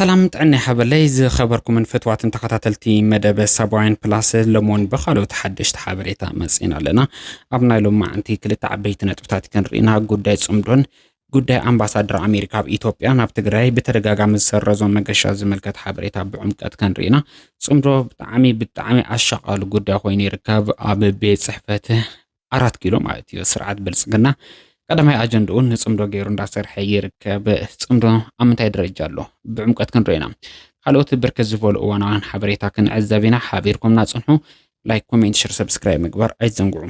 سلام تعني حبلي زي خبركم من فتوات تخاتلتي مدى سبعين بلاس لمون بخالو تحدش تحابريتا مسئين لنا أبناي لما أنتي كل تعبيت نتوتات كان رئينا قداي صمدون قداي أمباسادر أمريكا بإيثوبيا نابتقراي بترقاقا مزسرزون مقاشا زملكة حابريتا بعمقات كان رئينا صمدو بتعامي أشغال قداي خويني ركاب أبي بيت صحفته 4 كيلو مالتي سرعة بلسقنا قدمي أجندون نصمدو غيرون داسر حيركب صمدو أمنتاي درجالو بعمقات كنرينا خلوت بركز فول وانا حبريتا كنعزبينا حابيركم ناصنحو لايك كومنت شير سبسكرايب مغبر ايزنغو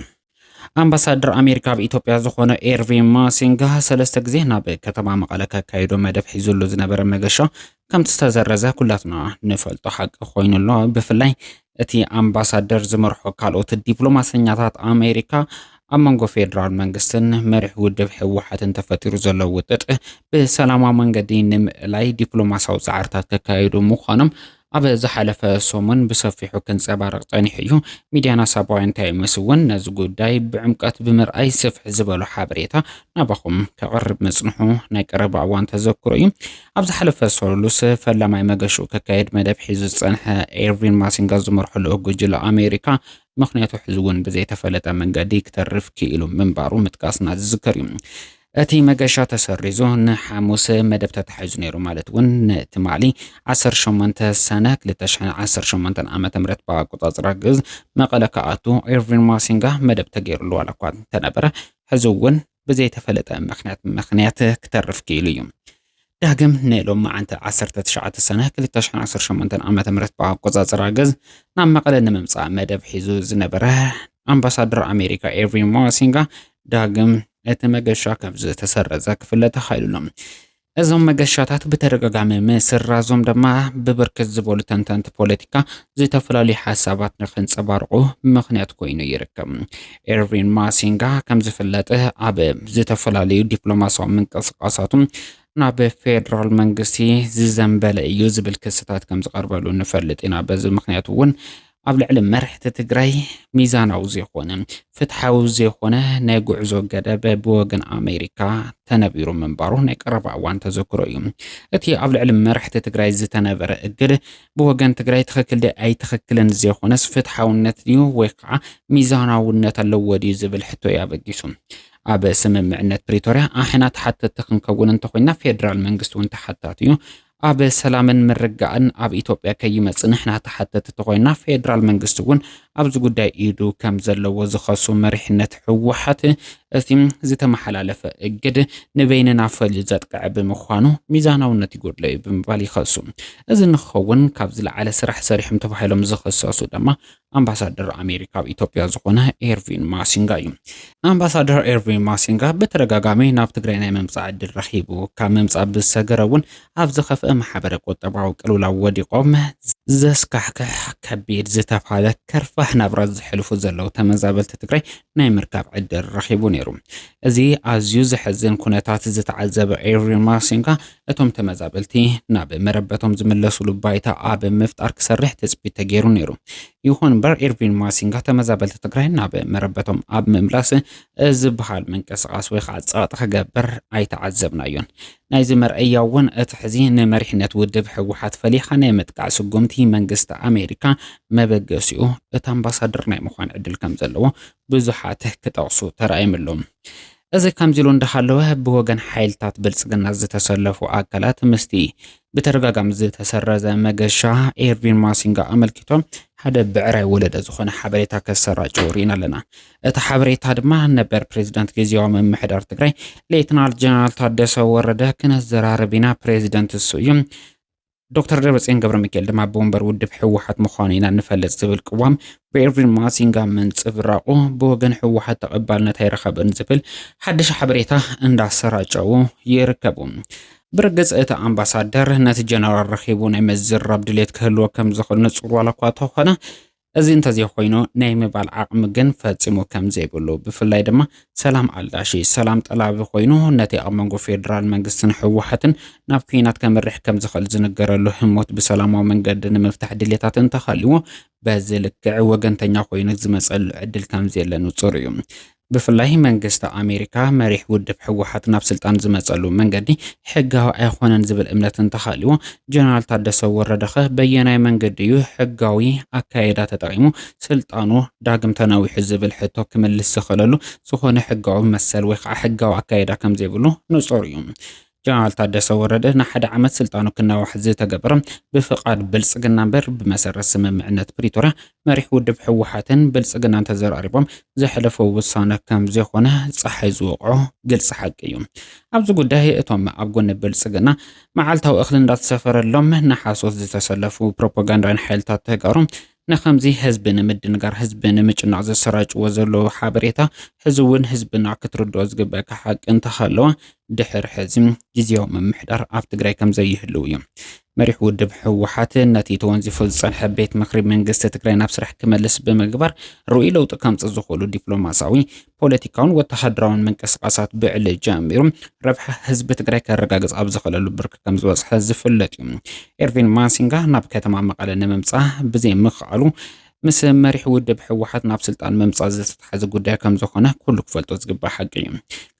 أمباسادر أمريكا بإثيوبيا زخونه إيرفين ماسينغا سلسته غزي ናብ ከተማ መቀለ ካይዶ መደብ ሒዙሉ ዝነበረ መገሻ ከም ተስተዘረዘ ኩላትና ንፈልጦ ሓቂ ኮይኑሎ ብፍላይ እቲ ኣምባሳደር ዝመርሖ ካልኦት ዲፕሎማስኛታት ኣሜሪካ أمانغو فيدرال منغستن مرح ودب حوحاتن تفتيرو زلو وطط بسلامة منغدين لاي دبلوماساو زعارتات كايدو مخانم أبا زحالف سومن بصفيحو كنصبارق طنيحيو ميديانا سابوين تايمسون نزغو داي بعمقات بمرأي سفح زبالو حابريتا نابخم كقرب مصنحو نايقرب عوان تذكرو أبا زحالف سولوس فلما مغشو كايد مدب حيزو صنح إيرفين ماسينغا زمرحو لأوجو أمريكا مخنياتو حزون بزي تفلتا منغدي كترف كيلو منبارو متقاسنا تذكريو أتي مغاشا تسريزو نحاموس مدب تتحيزو نيرو مالتون تمالي 10 شمانتا سنة لتشحن 10 شمانتا عامة مرت باقوطاز راقز مقالكااتو إيرفين ماسينغا مدب تغير لو علاقوات تنبرا حزون بزي تفلتا مخنيات كترف كيلو داقم نيلو معانتا 19 سنة لتشحن 10 شمانتا عامة مرت باقوطاز راقز نام مقالا نممصا مدب حيزو زنبرا أمباسادر أمريكا إيرفين ماسينغا داقم እቲ መገሻ ካብ ዝተሰረዘ ክፍለ ተኻይሉሎም እዞም መገሻታት በተረጋጋሚ መስራዞም ድማ በበርከት ዝበሉ ተንተንቲ ፖለቲካ ዝተፈላልዩ ሓሳባት ንኽንጸባርቁ ምኽንያት ኮይኑ ይርከብ ኤርቪን ማሲንጋ ከም ዝፍለጥ ኣብ ዝተፈላልዩ ዲፕሎማሲያዊ ምንቅስቃሳቱም ናብ ፌደራል መንግስቲ ዝዘንበለ እዩ ዝብል ክስታት ከም ዝቀርበሉ ንፈልጥ ኢና በዚ ምኽንያት እውን ኣብ ልዕሊ መርሕቲ ትግራይ ሚዛናዊ ዘይኮነ ፍትሓዊ ዘይኮነ ናይ ጉዕዞ ገደብ ብወገን ኣሜሪካ ተነቢሩ መንባሩ ናይ ቀረባ እዋን ተዘክሮ እዩ እቲ ኣብ ልዕሊ መርሕቲ ትግራይ ዝተነበረ እግድ ብወገን ትግራይ ትኽክል ኣይትኽክልን ዘይኮነስ ፍትሓውነት እዩ ወይ ከዓ ሚዛናውነት ኣለዎ ድዩ ዝብል ሕቶ ያበጊሱ ኣብ ስምምዕነት ፕሪቶሪያ ኣሕና ተሓተት ክንከውን እንተኮይና ፌደራል መንግስቲ እውን ተሓታት እዩ ኣብ ሰላምን ምርጋዕን ኣብ ኢትዮጵያ ከይመጽ ንሕና ተሓተት ተኮይና ፌደራል መንግስቲ እውን ኣብዚ ጉዳይ ኢዱ ከም ዘለዎ ዝኸሱ መሪሕነት ሕወሓት እቲ ዝተመሓላለፈ እግድ ንበይንና ፈል ዘጥቅዕ ብምዃኑ ሚዛናውነት ይጎድሎ ብምባል ይኸሱ እዚ ንኸውን ካብ ዝለዓለ ስራሕ ሰሪሖም ተባሂሎም ዝኸሰሱ ድማ ኣምባሳደር ኣሜሪካ ኣብ ኢትዮጵያ ዝኾነ ኤርቪን ማሲንጋ እዩ ኣምባሳደር ኤርቪን ማሲንጋ በተረጋጋሚ ናብ ትግራይ ናይ መምጻእ ዕድል ረኺቡ ካብ መምጻእ ብዝሰገረውን ኣብ ዝኸፍአ ማሕበረ ቁጠባዊ ቅልውላው ወዲቖም ዘስካሕክሕ ከቢድ ዝተባሃለ ከርፋሕ ናብራ ዝሕልፉ ዘለው ተመዛበልቲ ትግራይ ናይ ምርካብ ዕድል ረኺቡ ነይሩ እዚ ኣዝዩ ዝሕዝን ኩነታት ዝተዓዘበ ኤርቪን ማሲንጋ እቶም ተመዛበልቲ ናብ መረበቶም ዝመለሱሉ ባይታ ኣብ ምፍጣር ክሰርሕ ተፅቢት ተገይሩ ነይሩ ይኹን እምበር ኤርቪን ማሲንጋ ተመዛበልቲ ትግራይ ናብ መረበቶም ኣብ ምምላስ ዝበሃል ምንቅስቃስ ወይ ከዓ ፀቕጢ ክገብር ኣይተዓዘብናዮን ናይዚ መርአያ እውን እቲ ሕዚ ንመሪሕነት ውድብ ሕወሓት ፈሊኻ ናይ ምጥቃዕ ስጉምቲ መንግስቲ ኣሜሪካ መበገሲኡ እቲ ኣምባሳደር ናይ ምዃን ዕድል ከም ዘለዎ ብዙሓት ክጠቕሱ ተራእየምሎም እዚ ከምዚሉ እንዳሃለወ ብወገን ሓይልታት ብልጽግና ዝተሰለፉ ኣካላት ምስቲ በተረጋጋሚ ዝተሰረዘ መገሻ ኤርቪን ማሲንጋ ኣመልኪቶም ሓደ ብዕራይ ወለደ ዝኾነ ሓበሬታ ከሰራጭው ሪኢና ኣለና እቲ ሓበሬታ ድማ ነበር ፕሬዝዳንት ግዚያዊ ምምሕዳር ትግራይ ሌተናል ጀነራል ታደሰ ወረደ ክነዘራረቢና ፕሬዝዳንት እሱ እዩ ዶክተር ደብረጽዮን ገብረ ሚካኤል ድማ ቦምበር ውድብ ሕወሓት ምዃኑ ኢና ንፈልጥ ዝብል ቅዋም በኤርቪን ማሲንጋ መንጽብራቁ ብወገን ሕወሓት ተቐባልነት ኣይረኸበን ዝብል ሓድሽ ሓበሬታ እንዳሰራጨው ይርከቡ برجز أتا أمباسادر نتي جنرال رخيبو ناي مزرب دليت كهلو كم زخل نصر ولا قاطو خنا أزين تزي خوينو نايم بالعقم جن فاتسمو كم زي بلو بفلاي دما سلام علاشي سلام طلاب خوينو نتي أمانغو فيدرال منغستن حوحتن نابكينات كم الرح كم زخل زنقر له هموت بسلام ومن قد نمفتح دليتاتن تخليو بازلك وجن تنيا خوينك زمسأل عدل كم زي لنو تصريوم ብፍላይ መንግስቲ ኣሜሪካ መሪሕ ውድብ ሕወሓት ናብ ስልጣን ዝመጸሉ መንገዲ ሕጋዊ ኣይኮነን ዝብል እምነት እንተሃልዩ ጀነራል ታደሰ ወረደኸ በየናይ መንገዲ እዩ ሕጋዊ ኣካይዳ ተጠቂሙ ስልጣኑ ዳግም ተናዊሑ ዝብል ሕቶ ክምልስ ዝኽእለሉ ዝኾነ ሕጋዊ መሰል ወይ ከዓ ሕጋዊ ኣካይዳ ከም ዘይብሉ ንጹር እዩ። ጀነራል ታደሰ ወረደ ንሓደ ዓመት ስልጣኑ ክናዋሕ ዝተገበረ ብፍቃድ ብልጽግና እምበር ብመሰረት ስምምዕነት ፕሪቶርያ መሪሕ ውድብ ሕወሓትን ብልጽግናን ተዘራሪቦም ዘሕለፈው ውሳነ ከም ዘይኮነ ፀሓይ ዝወቅዖ ግልጽ ሓቂ እዩ። ኣብዚ ጉዳይ እቶም ኣብ ጎኒ ብልጽግና መዓልታዊ እኽሊ እንዳተሰፈረሎም ንሓሶት ዝተሰለፉ ፕሮፓጋንዳን ሓይልታት ተጋሮም ንከምዚ ህዝቢ ንምድንጋር ህዝቢ ንምጭናቅ ዘሰራጭዎ ዘለዉ ሓበሬታ ሕዚ እውን ህዝብና ክትርድኦ ዝግበአካ ሓቂ እንተሃለወ ድሕሪ ሕዚ ግዜያዊ ምምሕዳር ኣብ ትግራይ ከም ዘይህልው እዩ። መሪሕ ውድብ ሕወሓት ነቲ ተወንዚፉ ዝፀንሐ ቤት ምክሪ መንግስቲ ትግራይ ናብ ስራሕ ክመልስ ብምግባር ርኡይ ለውጢ ከምፅእ ዝኽእሉ ዲፕሎማሳዊ ፖለቲካውን ወተሃደራውን ምንቅስቃሳት ብዕሊ ጀሚሩ ረብሓ ህዝቢ ትግራይ ከረጋግፅ ኣብ ዝኽእለሉ ብርኪ ከም ዝበፅሐ ዝፍለጥ እዩ። ኤርቪን ማሲንጋ ናብ ከተማ መቐለ ንምምፃእ ብዘይምኽኣሉ ምስ መሪሕ ውድብ ሕወሓት ናብ ስልጣን ምምፃእ ዝተተሓዘ ጉዳይ ከም ዝኾነ ኩሉ ክፈልጦ ዝግባእ ሓቂ እዩ።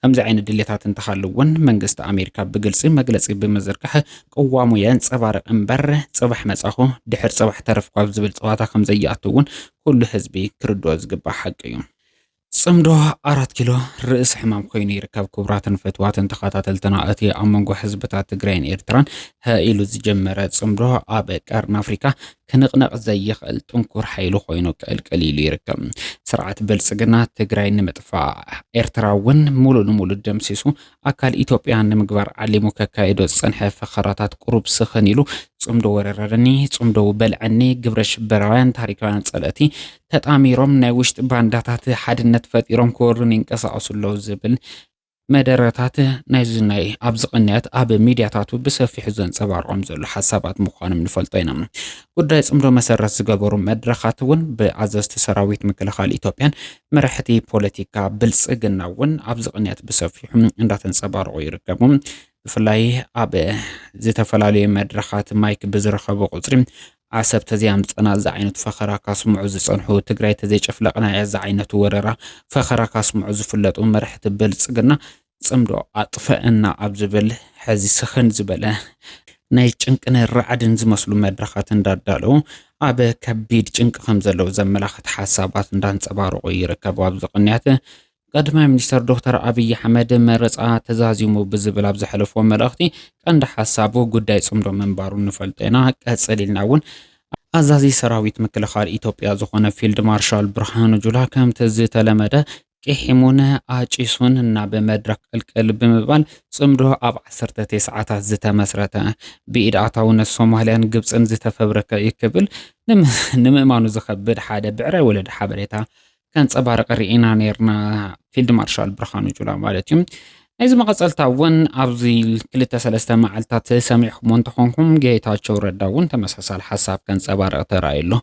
ከምዚ ዓይነት ድሌታት እንተሃልውን መንግስቲ ኣሜሪካ ብግልፂ መግለፂ ብምዝርጋሕ ቅዋሙ የንፀባርቕ እምበር ፅባሕ መጻኹ ድሕር ፅባሕ ተረፍኳ ዝብል ፀዋታ ከም ዘይኣትውን ኩሉ ህዝቢ ክርድኦ ዝግባእ ሓቂ እዩ። ጽምዶ 4 ኪሎ ርእስ ሕማም ኮይኑ ይርከብ። ክቡራትን ፈትዋትን ተኸታተልትና እቲ ኣብ መንጎ ህዝብታት ትግራይን ኤርትራን ኢሉ ዝጀመረ ጽምዶ ኣብ ቀርኒ ኣፍሪካ ክንቕነቕ ዘይኽእል ጥንኩር ሓይሉ ኮይኑ ቅልቅል ኢሉ ይርከብ። ስርዓት ብልጽግና ትግራይ ንምጥፋእ ኤርትራ እውን ሙሉእ ንሙሉእ ደምሲሱ ኣካል ኢትዮጵያ ንምግባር ዓሊሙ ከካይዶ ዝጸንሐ ፈኸራታት ቁሩብ ስኽን ኢሉ ጽምዶ ወረረኒ ጽምዶ በልዐኒ ግብረ ሽበራውያን ታሪካውያን ጸለእቲ ተጣሚሮም ናይ ውሽጢ ባንዳታት ሓድነት ፈጢሮም ክወሩን ይንቀሳቀሱ ኣለዉ ዝብል መደረታት ናይ ኣብዚ ቅንያት ኣብ ሚድያታቱ ብሰፊሑ ዘንጸባርቖም ዘሎ ሓሳባት ምዃኖም ንፈልጦ ኢና። ጉዳይ ጽምዶ መሰረት ዝገበሩ መድረኻት እውን ብኣዘዝቲ ሰራዊት ምክልኻል ኢትዮጵያን መራሕቲ ፖለቲካ ብልጽግና እውን ኣብዚ ቅንያት ብሰፊሑ እንዳተንጸባርቑ ይርከቡ። ብፍላይ ኣብ ዝተፈላለዩ መድረኻት ማይክ ብዝረኸቡ ቁጽሪ ዓሰብ ተዚያም ፀና ዛ ዓይነቱ ፈኸራ ካስምዑ ዝጸንሑ ትግራይ ተዘይጨፍለቕና ዛ ዓይነቱ ወረራ ፈኸራ ካስምዑ ዝፍለጡ መራሕቲ ብልጽግና ጽምዶ ኣጥፈአና ኣብ ዝብል ሕዚ ስኽን ዝበለ ናይ ጭንቅን ራዕድን ዝመስሉ መድረኻት እንዳዳለው ኣብ ከቢድ ጭንቂ ከም ዘለው ዘመላኽት ሓሳባት እንዳንጸባርቑ ይርከቡ። ኣብዚ ቅንያት ቀዳማይ ሚኒስትር ዶክተር አብይ አሕመድ መረፃ ተዛዚሙ ብዝብል ኣብ ዘሕለፎ መልእኽቲ ቀንዲ ሓሳቡ ጉዳይ ጽምዶ መንባሩ ንፈልጠና ቀጽሊልና እውን ኣዛዚ ሰራዊት ምክልኻል ኢትዮጵያ ዝኾነ ፊልድ ማርሻል ብርሃኑ ጁላ ከምቲ ዝተለመደ ቂሒሙን ኣጪሱን እና በመድረክ ቅልቅል ብምባል ጽምዶ ኣብ 19 ሰዓታት ዝተመስረተ ብኢድ ኣታውነት ሶማልያን ግብፅን ዝተፈብረከ ይክብል ንምእማኑ ዝኸብድ ሓደ ብዕራይ ወለድ ሓበሬታ ከንጸባርቕ ርኢና ነርና ፊልድ ማርሻል ብርሃኑ ጁላ ማለት እዩ። እዚ መቐጸልታ እውን ኣብዚ 2-3 መዓልታት ሰሚዕኹም እንትኾንኩም ጌታቸው ረዳ እውን ተመሳሳሊ ሓሳብ ከንጸባርቕ ተራእየሎ።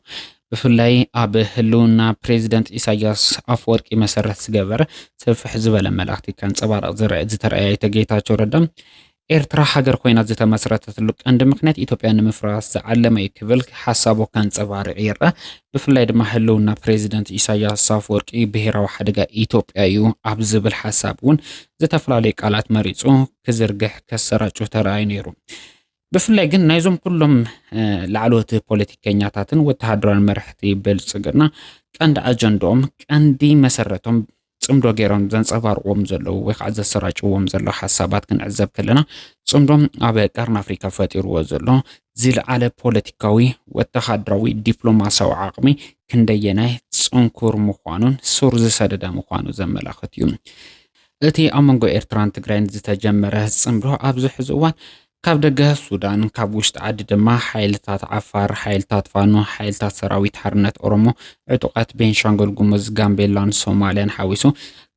ብፍላይ ኣብ ህልውና ፕሬዚደንት ኢሳያስ ኣፈወርቂ መሰረት ዝገበረ ሰፊሕ ዝበለ መልእኽቲ ከንጸባርቕ ዝተረኣየ ጌታቸው ረዳ ኤርትራ ሃገር ኮይና ዝተመስረተትሉ ቀንዲ ምክንያት ኢትዮጵያ ንምፍራስ ዝዓለመ ክብል ሓሳቡ ከንጸባርቕ ይርአ። ብፍላይ ድማ ህልውና ፕሬዚደንት ኢሳያስ ኣፈወርቂ ብሄራዊ ሓደጋ ኢትዮጵያ እዩ ኣብ ዝብል ሓሳብ እውን ዝተፈላለዩ ቃላት መሪጹ ክዝርግሕ ከሰራጩ ተራእዩ ነይሩ። ብፍላይ ግን ናይዞም ኩሎም ላዕለዎት ፖለቲከኛታትን ወተሃደራዊ መራሕቲ ብልጽግና ቀንዲ ኣጀንዳኦም ቀንዲ መሰረቶም ጽምዶ ገይሮም ዘንጸባርቕዎም ዘለዉ ወይ ከዓ ዘሰራጭዎም ዘለዉ ሓሳባት ክንዕዘብ ከለና ጽምዶም ኣብ ቀርኒ ኣፍሪካ ፈጢርዎ ዘሎ ዝለዓለ ፖለቲካዊ ወተሃደራዊ ዲፕሎማሲያዊ ዓቕሚ ክንደየናይ ጽንኩር ምዃኑን ሱር ዝሰደደ ምዃኑ ዘመላኽት እዩ። እቲ ኣብ መንጎ ኤርትራን ትግራይን ዝተጀመረ ጽምዶ ኣብዚ ሕዚ እዋን ካብ ደገ ሱዳን ካብ ውሽጢ ዓዲ ድማ ሓይልታት ዓፋር ሓይልታት ፋኖ ሓይልታት ሰራዊት ሓርነት ኦሮሞ ዕጡቃት ቤንሻንጉል ጉሙዝ ጋምቤላን ሶማልያን ሓዊሱ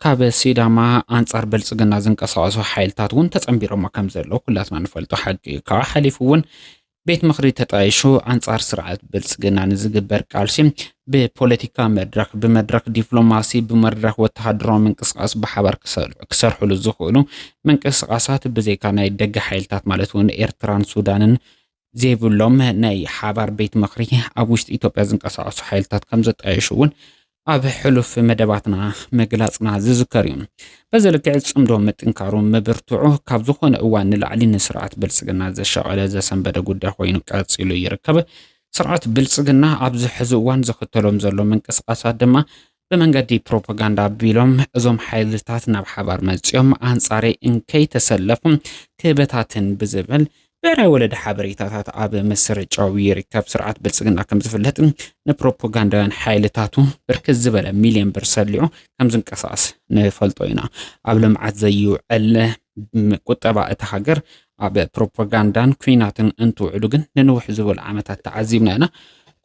ካብ ሲዳማ አንጻር ብልጽግና ዝንቀሳቀሱ ሓይልታት እውን ተጸምቢሮም ከም ዘለዉ ኩላትና ንፈልጦ ሓቂ ካብ ሓሊፉ እውን ቤት ምክሪ ተጣይሹ አንጻር ስርዓት ብልጽግና ንዝግበር ቃልሲ ብፖለቲካ መድረክ ብመድረክ ዲፕሎማሲ ብመድረክ ወተሃደራዊ ምንቅስቃስ ብሓባር ክሰርሕሉ ዝኽእሉ ምንቅስቃሳት ብዘይካ ናይ ደገ ሓይልታት ማለት እውን ኤርትራን ሱዳንን ዘይብሎም ናይ ሓባር ቤት ምክሪ ኣብ ውሽጢ ኢትዮጵያ ዝንቀሳቀሱ ሓይልታት ከም ዘጣይሹ እውን ኣብ ሕሉፍ መደባትና መግላጽና ዝዝከር እዩ በዘልክዕ ጽምዶ ምጥንካሩ መብርትዑ ካብ ዝኾነ እዋን ንላዕሊ ንስርዓት ብልጽግና ዘሻቐለ ዘሰንበደ ጉዳይ ኮይኑ ቀጺሉ ይርከብ ስርዓት ብልጽግና ኣብዚ ሕዚ እዋን ዝኽተሎም ዘሎ ምንቅስቓሳት ድማ ብመንገዲ ፕሮፓጋንዳ ቢሎም እዞም ሓይልታት ናብ ሓባር መጽኦም ኣንጻረይ እንከይተሰለፉም ክበታትን ብዝብል ብዕራይ ወለደ ሓበሬታታት ኣብ መስርጫዊ ይርከብ ስርዓት ብልጽግና ከም ዝፍለጥ ንፕሮፓጋንዳውያን ሓይልታቱ ብርክት ዝበለ ሚልዮን ብር ሰሊዑ ከም ዝንቀሳቐስ ንፈልጦ ኢና ኣብ ልምዓት ዘይውዕል ቁጠባ እታ ሃገር ኣብ ፕሮፓጋንዳን ኩናትን እንትውዕሉ ግን ንንውሕ ዝበሉ ዓመታት ተዓዚብና ኢና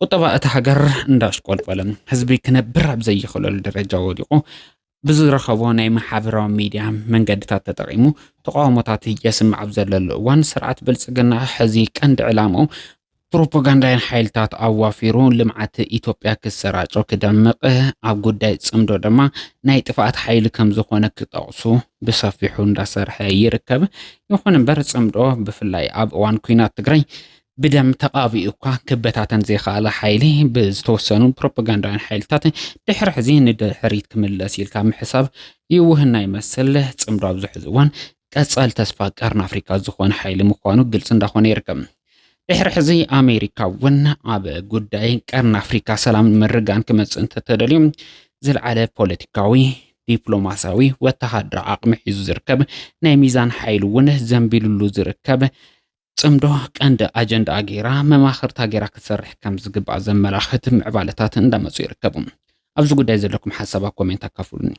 ቁጠባ እታ ሃገር እንዳሽቆልቆለ ህዝቢ ክነብር ኣብ ዘይኽእለሉ ደረጃ ወዲቑ ብዝረኸቦ ናይ ማሕበራዊ ሚድያ መንገድታት ተጠቂሙ ተቃውሞታት የስምዕ ኣብ ዘለሉ እዋን ስርዓት ብልጽግና ሕዚ ቀንዲ ዕላምኡ ፕሮፓጋንዳን ሓይልታት ኣዋፊሩ ልምዓት ኢትዮጵያ ክሰራጮ ክደምቕ ኣብ ጉዳይ ጽምዶ ድማ ናይ ጥፋት ሓይሊ ከም ዝኾነ ክጠቕሱ ብሰፊሑ እንዳሰርሐ ይርከብ ይኹን እምበር ጽምዶ ብፍላይ ኣብ እዋን ኩናት ትግራይ بدم تقابي أكوا كبتاتن زي خاله حيلي بزتوسنون بروباغندا حيلتات دحر حزين دحريت كمل أسيل كام حساب يوهنا يمثل تصمدوا بزحزوان كأسأل تسفا قرن أفريقيا زخوان حيلي مخوانو قلسن داخون يركم دحر حزي أمريكا ون عب قداي قرن أفريقيا سلام مرقان كمس انت تدليم زل على بوليتيكاوي دبلوماساوي وتحدر عقم حيزو زركب نايميزان حيلو ونه زنبيلو زركب صمدو قند اجند اغيرا مماخرت اغيرا كسرح كم زغبا زملاخت معبالتات اندمصو يركبوا ابز غداي زلكم حسابا كومنت اكفلوني